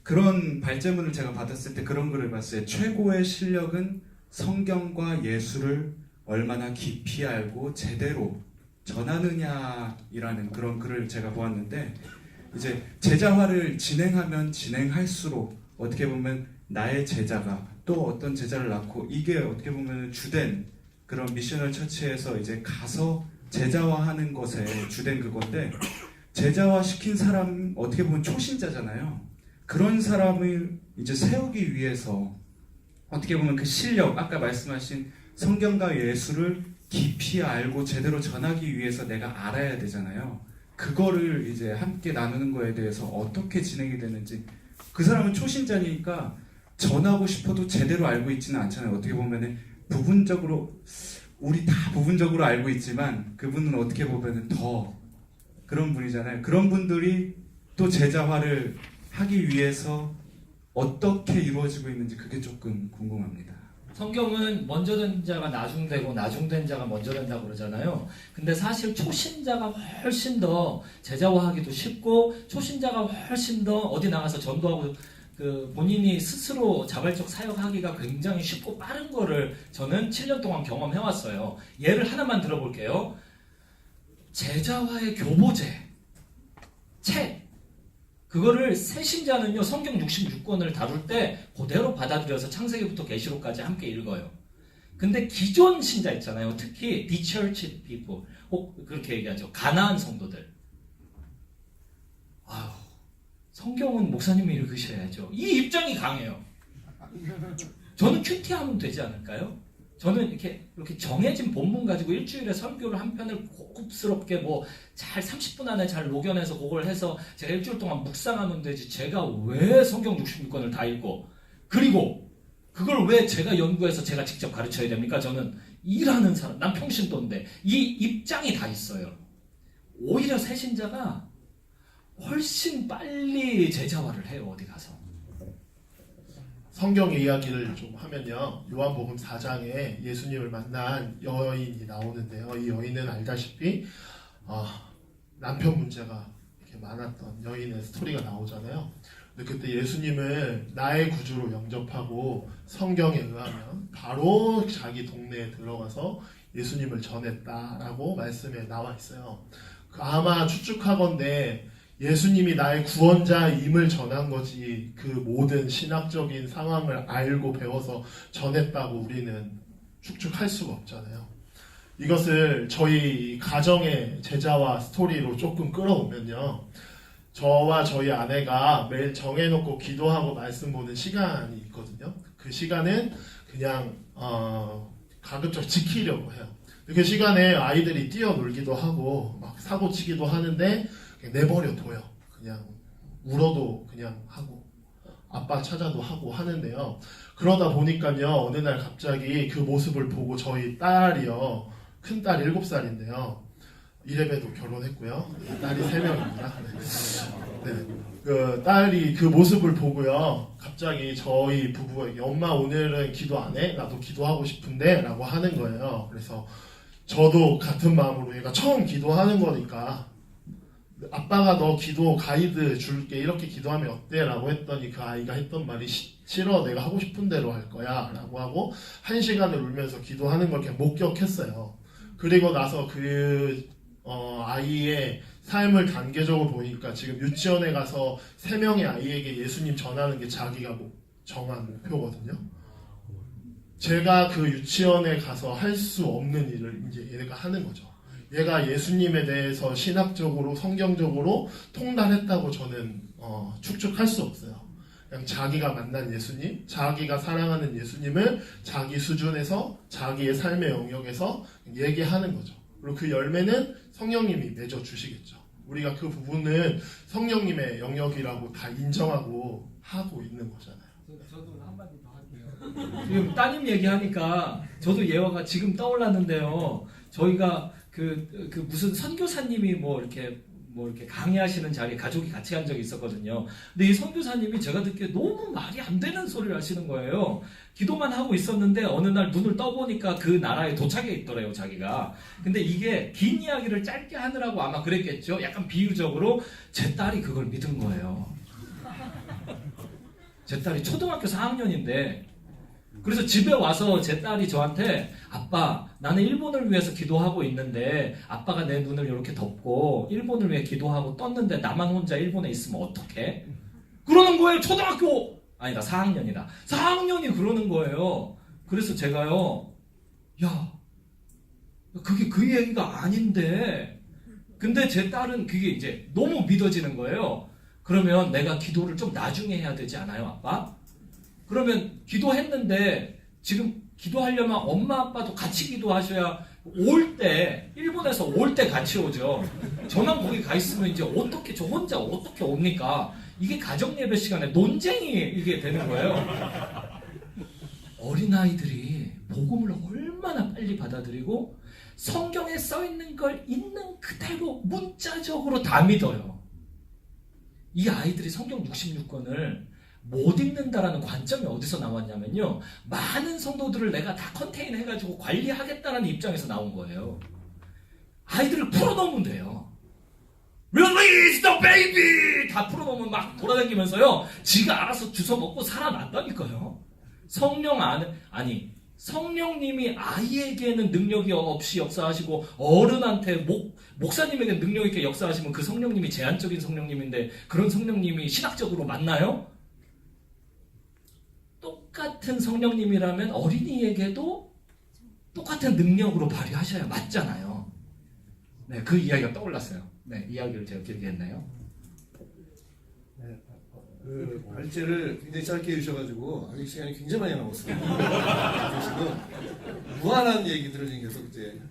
그런 발제문을 제가 받았을 때 그런 글을 봤어요. 최고의 실력은 성경과 예수를 얼마나 깊이 알고 제대로 전하느냐이라는 그런 글을 제가 보았는데, 이제 제자화를 진행하면 진행할수록 어떻게 보면 나의 제자가 또 어떤 제자를 낳고, 이게 어떻게 보면 주된 그런 미셔널 처치에서 이제 가서 제자화하는 것에 주된 그건데, 제자화 시킨 사람 어떻게 보면 초신자잖아요. 그런 사람을 이제 세우기 위해서 어떻게 보면 그 실력, 아까 말씀하신 성경과 예수를 깊이 알고 제대로 전하기 위해서 내가 알아야 되잖아요. 그거를 이제 함께 나누는 거에 대해서 어떻게 진행이 되는지, 그 사람은 초신자니까 전하고 싶어도 제대로 알고 있지는 않잖아요. 어떻게 보면은 부분적으로, 우리 다 부분적으로 알고 있지만 그분은 어떻게 보면은 더 그런 분이잖아요. 그런 분들이 또 제자화를 하기 위해서 어떻게 이루어지고 있는지 그게 조금 궁금합니다. 성경은 먼저 된 자가 나중되고 나중된 자가 먼저 된다고 그러잖아요. 근데 사실 초신자가 훨씬 더 제자화하기도 쉽고, 초신자가 훨씬 더 어디 나가서 전도하고 그 본인이 스스로 자발적 사역하기가 굉장히 쉽고 빠른 거를 저는 7년 동안 경험해왔어요. 예를 하나만 들어볼게요. 제자화의 교보제 책, 그거를 새신자는요 성경 66권을 다룰 때 그대로 받아들여서 창세기부터 계시록까지 함께 읽어요. 근데 기존 신자 있잖아요. 특히 de-churched people, 혹 그렇게 얘기하죠. 가나안 성도들. 아유, 성경은 목사님이 읽으셔야죠. 이 입장이 강해요. 저는 큐티하면 되지 않을까요? 저는 이렇게 정해진 본문 가지고 일주일에 설교를 한 편을 고급스럽게 뭐 잘 30분 안에 잘 녹여내서 그걸 해서 제가 일주일 동안 묵상하면 되지, 제가 왜 성경 66권을 다 읽고, 그리고 그걸 왜 제가 연구해서 제가 직접 가르쳐야 됩니까? 저는 일하는 사람, 난 평신도인데 이 입장이 다 있어요. 오히려 새신자가 훨씬 빨리 제자화를 해요. 어디 가서. 성경의 이야기를 좀 하면요, 요한복음 4장에 예수님을 만난 여인이 나오는데요. 이 여인은 알다시피 남편 문제가 이렇게 많았던 여인의 스토리가 나오잖아요. 근데 그때 예수님을 나의 구주로 영접하고 성경에 의하면 바로 자기 동네에 들어가서 예수님을 전했다라고 말씀에 나와 있어요. 아마 추측하건대 예수님이 나의 구원자임을 전한 거지, 그 모든 신학적인 상황을 알고 배워서 전했다고 우리는 추측할 수가 없잖아요. 이것을 저희 가정의 제자와 스토리로 조금 끌어오면요, 저와 저희 아내가 매일 정해놓고 기도하고 말씀 보는 시간이 있거든요. 그 시간은 그냥 가급적 지키려고 해요. 그 시간에 아이들이 뛰어놀기도 하고 막 사고치기도 하는데 내버려 둬요. 그냥 울어도 그냥 하고 아빠 찾아도 하고 하는데요. 그러다 보니까요, 어느 날 갑자기 그 모습을 보고 저희 딸이요, 큰딸 7살인데요 이래봬도 결혼했고요, 딸이 3명입니다. 네. 그 딸이 그 모습을 보고요, 갑자기 저희 부부에게 엄마 오늘은 기도 안 해? 나도 기도하고 싶은데 라고 하는 거예요. 그래서 저도 같은 마음으로, 얘가 처음 기도하는 거니까 아빠가 너 기도 가이드 줄게, 이렇게 기도하면 어때? 라고 했더니 그 아이가 했던 말이 싫어, 내가 하고 싶은 대로 할 거야 라고 하고 1시간을 울면서 기도하는 걸 그냥 목격했어요. 그리고 나서 아이의 삶을 단계적으로 보니까 지금 유치원에 가서 3명의 아이에게 예수님 전하는 게 자기가 정한 목표거든요. 제가 그 유치원에 가서 할 수 없는 일을 이제 얘가 하는 거죠. 얘가 예수님에 대해서 신학적으로 성경적으로 통달했다고 저는 추측할 수 없어요. 그냥 자기가 만난 예수님, 자기가 사랑하는 예수님을 자기 수준에서 자기의 삶의 영역에서 얘기하는 거죠. 그리고 그 열매는 성령님이 맺어주시겠죠. 우리가 그 부분은 성령님의 영역이라고 다 인정하고 하고 있는 거잖아요. 저도 한마디 더 할게요. 지금 따님 얘기하니까 저도 예화가 지금 떠올랐는데요. 저희가 그 무슨 선교사님이 뭐 이렇게 강의하시는 자리에 가족이 같이 간 적이 있었거든요. 근데 이 선교사님이 제가 듣기에 너무 말이 안 되는 소리를 하시는 거예요. 기도만 하고 있었는데 어느 날 눈을 떠보니까 그 나라에 도착해 있더래요, 자기가. 근데 이게 긴 이야기를 짧게 하느라고 아마 그랬겠죠. 약간 비유적으로 제 딸이 그걸 믿은 거예요. 제 딸이 초등학교 4학년인데 그래서 집에 와서 제 딸이 저한테 아빠 나는 일본을 위해서 기도하고 있는데 아빠가 내 눈을 이렇게 덮고 일본을 위해 기도하고 떴는데 나만 혼자 일본에 있으면 어떡해? 그러는 거예요. 초등학교 아니다 4학년이다. 4학년이 그러는 거예요. 그래서 제가요 야 그게 그 얘기가 아닌데 근데 제 딸은 그게 이제 너무 믿어지는 거예요. 그러면 내가 기도를 좀 나중에 해야 되지 않아요 아빠? 그러면 기도했는데 지금 기도하려면 엄마 아빠도 같이 기도하셔야 올 때 일본에서 올 때 같이 오죠. 저만 거기 가 있으면 이제 어떻게 저 혼자 어떻게 옵니까? 이게 가정 예배 시간에 논쟁이 이게 되는 거예요. 어린아이들이 복음을 얼마나 빨리 받아들이고 성경에 써 있는 걸 있는 그대로 문자적으로 다 믿어요. 이 아이들이 성경 66권을 못 읽는다라는 관점이 어디서 나왔냐면요. 많은 성도들을 내가 다 컨테인 해가지고 관리하겠다는 입장에서 나온 거예요. 아이들을 풀어놓으면 돼요. Release the baby! 다 풀어놓으면 막 돌아다니면서요. 지가 알아서 주워 먹고 살아난다니까요. 성령님이 아이에게는 능력이 없이 역사하시고 어른한테 목사님에게 능력 있게 역사하시면 그 성령님이 제한적인 성령님인데 그런 성령님이 신학적으로 맞나요? 똑같은 성령님이라면 어린이에게도 똑같은 능력으로 발휘하셔야 맞잖아요. 네, 그 이야기가 떠올랐어요. 네, 이야기를 제가 길게 했나요? 네, 그 발제를 굉장히 짧게 해주셔가지고 아직 시간이 굉장히 많이 남았습니다. 지금 무한한 얘기들을 계속 이제